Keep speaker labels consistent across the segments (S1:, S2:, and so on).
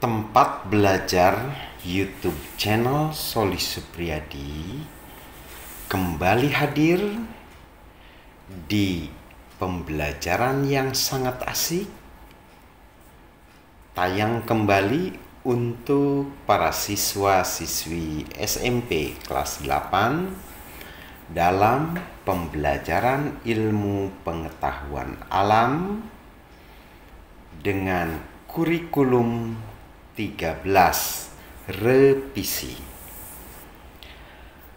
S1: Tempat belajar YouTube channel Soli Supriyadi kembali hadir di pembelajaran yang sangat asik. Tayang kembali untuk para siswa-siswi SMP kelas 8 dalam pembelajaran ilmu pengetahuan alam dengan kurikulum 13 revisi.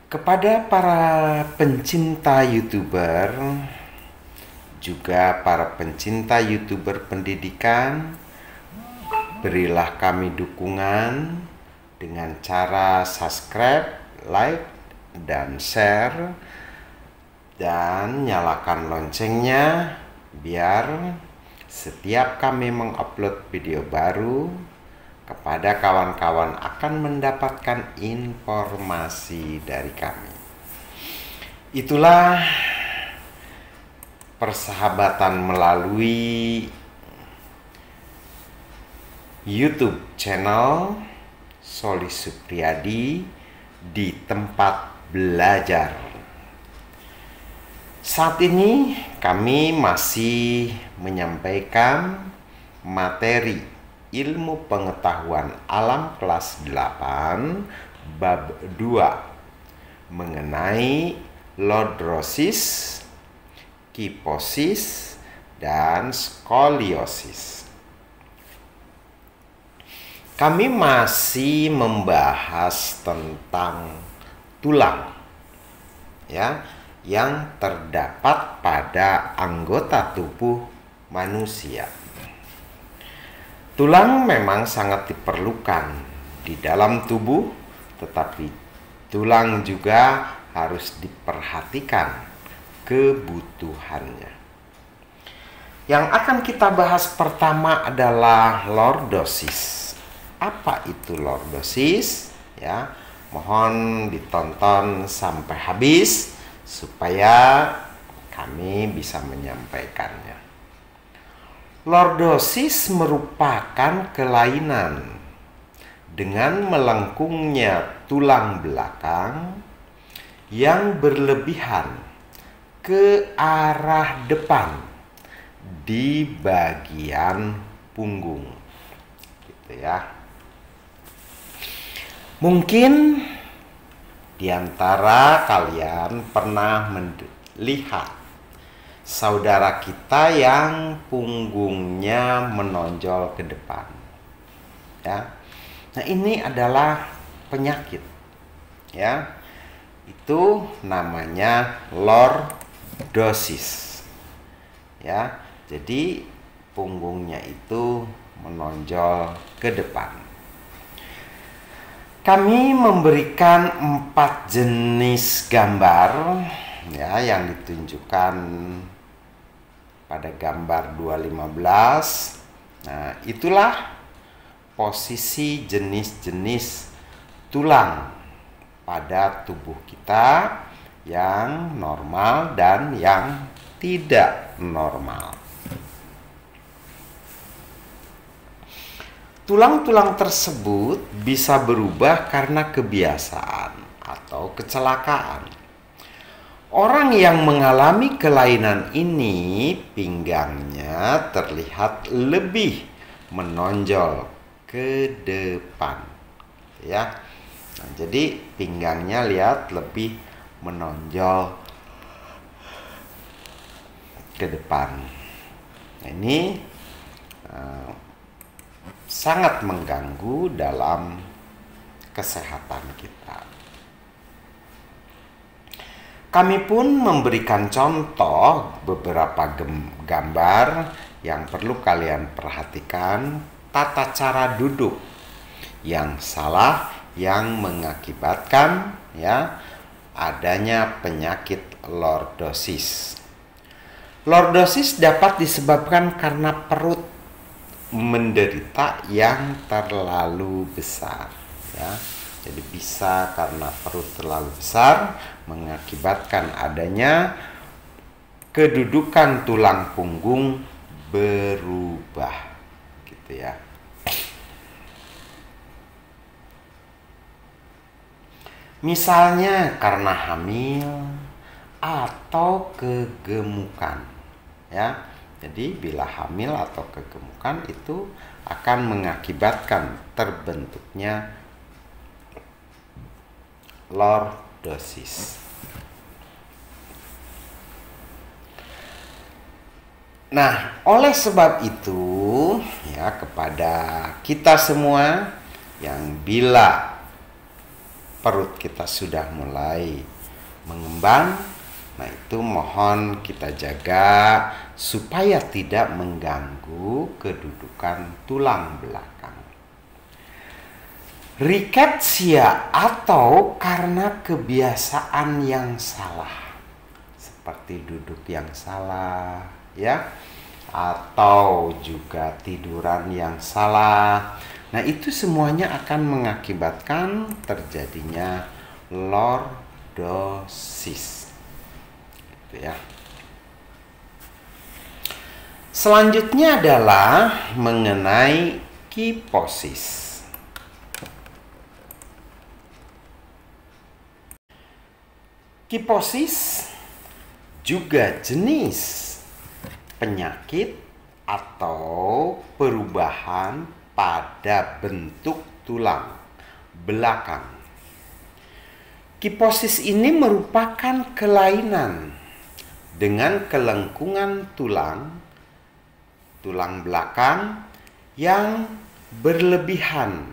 S1: Kepada para pencinta YouTuber, juga para pencinta YouTuber pendidikan, berilah kami dukungan dengan cara subscribe, like, dan share, dan nyalakan loncengnya biar setiap kami mengupload video baru, kepada kawan-kawan akan mendapatkan informasi dari kami. Itulah persahabatan melalui YouTube channel Soli Supriyadi di tempat belajar. Saat ini kami masih menyampaikan materi ilmu pengetahuan alam kelas 8 bab 2 mengenai lordrosis, kiposis, dan skoliosis. Kami masih membahas tentang tulang ya, yang terdapat pada anggota tubuh manusia. Tulang memang sangat diperlukan di dalam tubuh, tetapi tulang juga harus diperhatikan kebutuhannya. Yang akan kita bahas pertama adalah lordosis. Apa itu lordosis? Ya, mohon ditonton sampai habis supaya kami bisa menyampaikannya. Lordosis merupakan kelainan dengan melengkungnya tulang belakang yang berlebihan ke arah depan di bagian punggung, gitu ya. Mungkin di antara kalian pernah melihat saudara kita yang punggungnya menonjol ke depan, ya. Nah, ini adalah penyakit, ya. Itu namanya lordosis, ya. Jadi punggungnya itu menonjol ke depan. Kami memberikan 4 jenis gambar, ya, yang ditunjukkan pada gambar 215. Nah, itulah posisi jenis-jenis tulang pada tubuh kita yang normal dan yang tidak normal. Tulang-tulang tersebut bisa berubah karena kebiasaan atau kecelakaan. Orang yang mengalami kelainan ini pinggangnya terlihat lebih menonjol ke depan, ya. Nah, jadi pinggangnya lihat lebih menonjol ke depan. Nah, ini sangat mengganggu dalam kesehatan kita. Kami pun memberikan contoh beberapa gambar yang perlu kalian perhatikan, tata cara duduk yang salah yang mengakibatkan, ya, adanya penyakit lordosis. Lordosis dapat disebabkan karena perut menderita yang terlalu besar, ya. Jadi bisa karena perut terlalu besar mengakibatkan adanya kedudukan tulang punggung berubah, gitu ya. Misalnya karena hamil atau kegemukan, ya. Jadi bila hamil atau kegemukan itu akan mengakibatkan terbentuknya lordosis. Nah, oleh sebab itu, ya, kepada kita semua yang bila perut kita sudah mulai mengembang, nah itu mohon kita jaga supaya tidak mengganggu kedudukan tulang belakang. Rickettsia atau karena kebiasaan yang salah, seperti duduk yang salah, ya, atau juga tiduran yang salah. Nah, itu semuanya akan mengakibatkan terjadinya lordosis. Gitu ya. Selanjutnya adalah mengenai kiposis. Kiposis juga jenis penyakit atau perubahan pada bentuk tulang belakang. Kiposis ini merupakan kelainan dengan kelengkungan tulang belakang yang berlebihan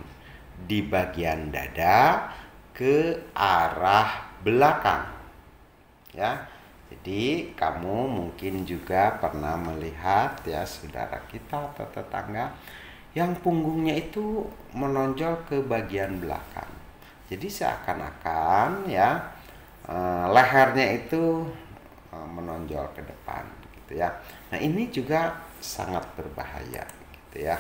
S1: di bagian dada ke arah belakang. Ya. Jadi kamu mungkin juga pernah melihat, ya, saudara kita atau tetangga yang punggungnya itu menonjol ke bagian belakang. Jadi seakan-akan, ya, lehernya itu menonjol ke depan, gitu ya. Nah, ini juga sangat berbahaya, gitu ya.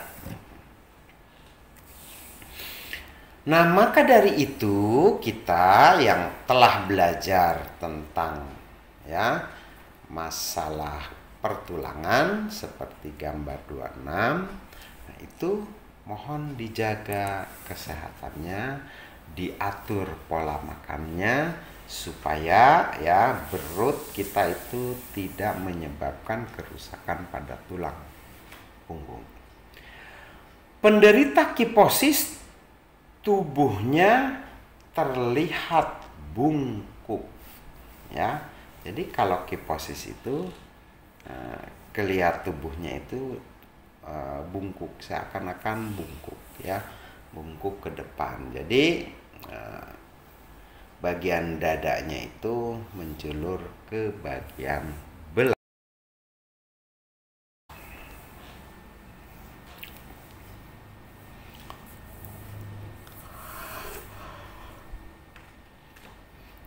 S1: Nah, maka dari itu kita yang telah belajar tentang, ya, masalah pertulangan seperti gambar 26, nah itu mohon dijaga kesehatannya, diatur pola makannya supaya, ya, perut kita itu tidak menyebabkan kerusakan pada tulang punggung. Penderita kiposis tubuhnya terlihat bungkuk, ya. Jadi kalau kiposis itu kelihatan tubuhnya itu bungkuk, seakan-akan bungkuk, ya, bungkuk ke depan. Jadi bagian dadanya itu menjulur ke bagian belakang.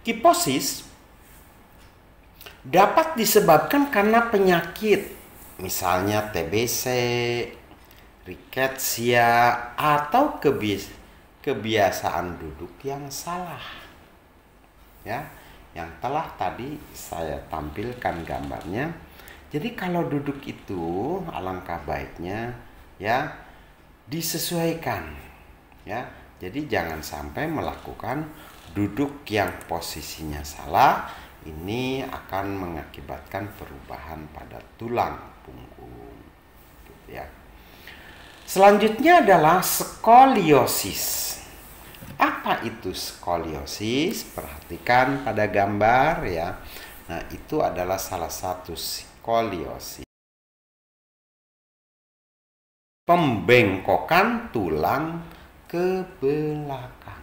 S1: Kiposis dapat disebabkan karena penyakit, misalnya TBC, Rickettsia, atau kebiasaan duduk yang salah, ya, yang telah tadi saya tampilkan gambarnya. Jadi kalau duduk itu alangkah baiknya, ya, disesuaikan, ya. Jadi jangan sampai melakukan duduk yang posisinya salah. Ini akan mengakibatkan perubahan pada tulang punggung, gitu ya. Selanjutnya adalah skoliosis. Apa itu skoliosis? Perhatikan pada gambar, ya. Nah, itu adalah salah satu skoliosis. Pembengkokan tulang ke belakang.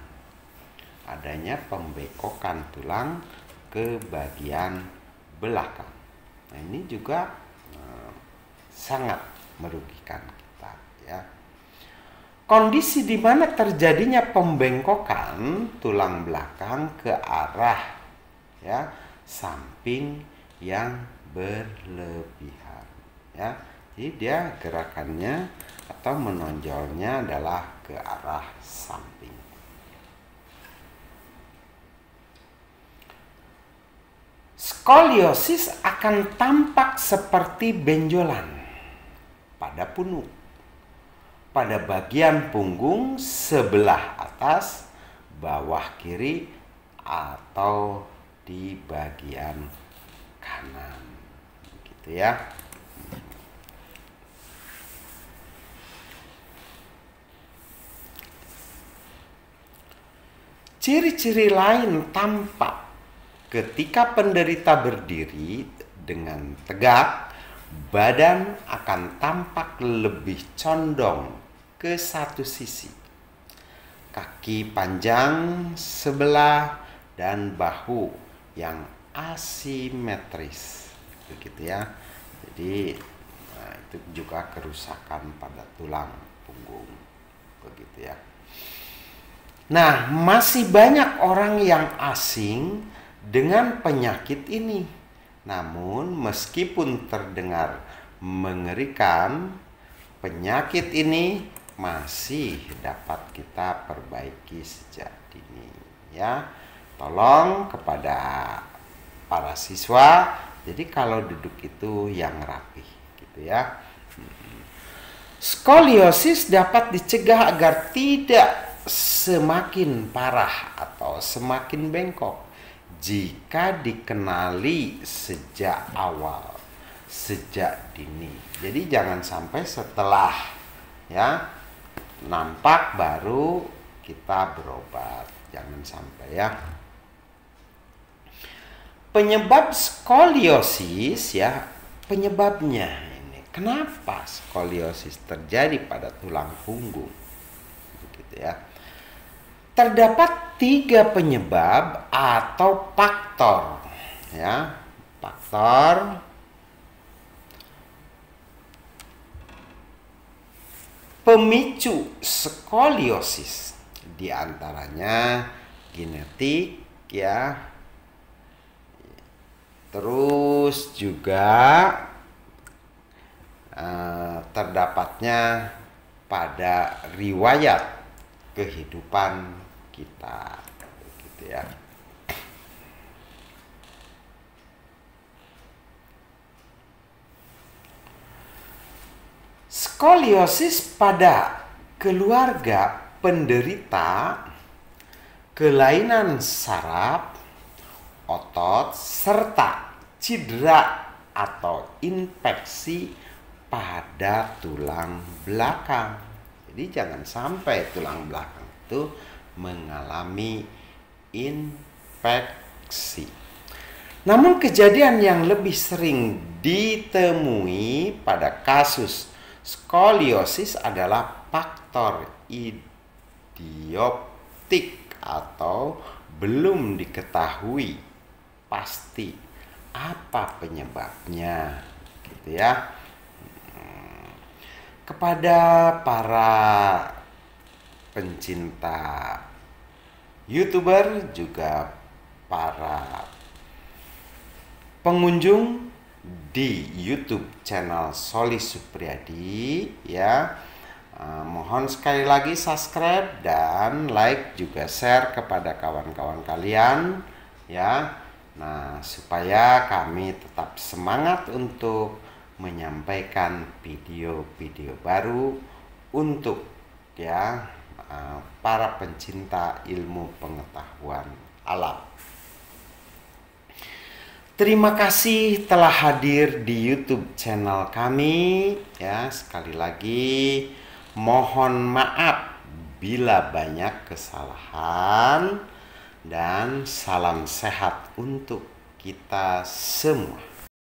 S1: Adanya pembengkokan tulang ke bagian belakang. Nah, ini juga sangat merugikan kita, ya. Kondisi di mana terjadinya pembengkokan tulang belakang ke arah, ya, samping yang berlebihan, ya. Jadi dia gerakannya atau menonjolnya adalah ke arah samping. Skoliosis akan tampak seperti benjolan pada punuk, pada bagian punggung sebelah atas, bawah kiri, atau di bagian kanan, gitu ya. Ciri-ciri lain tampak ketika penderita berdiri dengan tegak, badan akan tampak lebih condong ke satu sisi. Kaki panjang sebelah dan bahu yang asimetris, begitu ya. Jadi itu juga kerusakan pada tulang punggung, begitu ya. Nah, masih banyak orang yang asing dengan penyakit ini. Namun, meskipun terdengar mengerikan, penyakit ini masih dapat kita perbaiki sejak dini, ya. Tolong kepada para siswa, jadi kalau duduk itu yang rapi, gitu ya. Skoliosis dapat dicegah agar tidak semakin parah atau semakin bengkok jika dikenali sejak awal, sejak dini. Jadi jangan sampai setelah ya nampak baru kita berobat, jangan sampai ya. Penyebab skoliosis ya, penyebabnya ini. Kenapa skoliosis terjadi pada tulang punggung? Begitu ya. Terdapat 3 penyebab atau faktor ya. Faktor pemicu skoliosis, di antaranya genetik ya. Terus juga terdapatnya pada riwayat kehidupan kita, gitu ya. Skoliosis pada keluarga penderita kelainan saraf, otot, serta cedera atau infeksi pada tulang belakang. Jadi jangan sampai tulang belakang itu mengalami infeksi. Namun kejadian yang lebih sering ditemui pada kasus skoliosis adalah faktor idioptik atau belum diketahui pasti apa penyebabnya, gitu ya. Kepada para pencinta YouTuber juga para pengunjung di YouTube channel Soli Supriyadi ya, mohon sekali lagi subscribe dan like, juga share kepada kawan-kawan kalian ya. Nah, supaya kami tetap semangat untuk menyampaikan video-video baru untuk ya para pencinta ilmu pengetahuan alam. Terima kasih telah hadir di YouTube channel kami ya. Sekali lagi mohon maaf bila banyak kesalahan dan salam sehat untuk kita semua.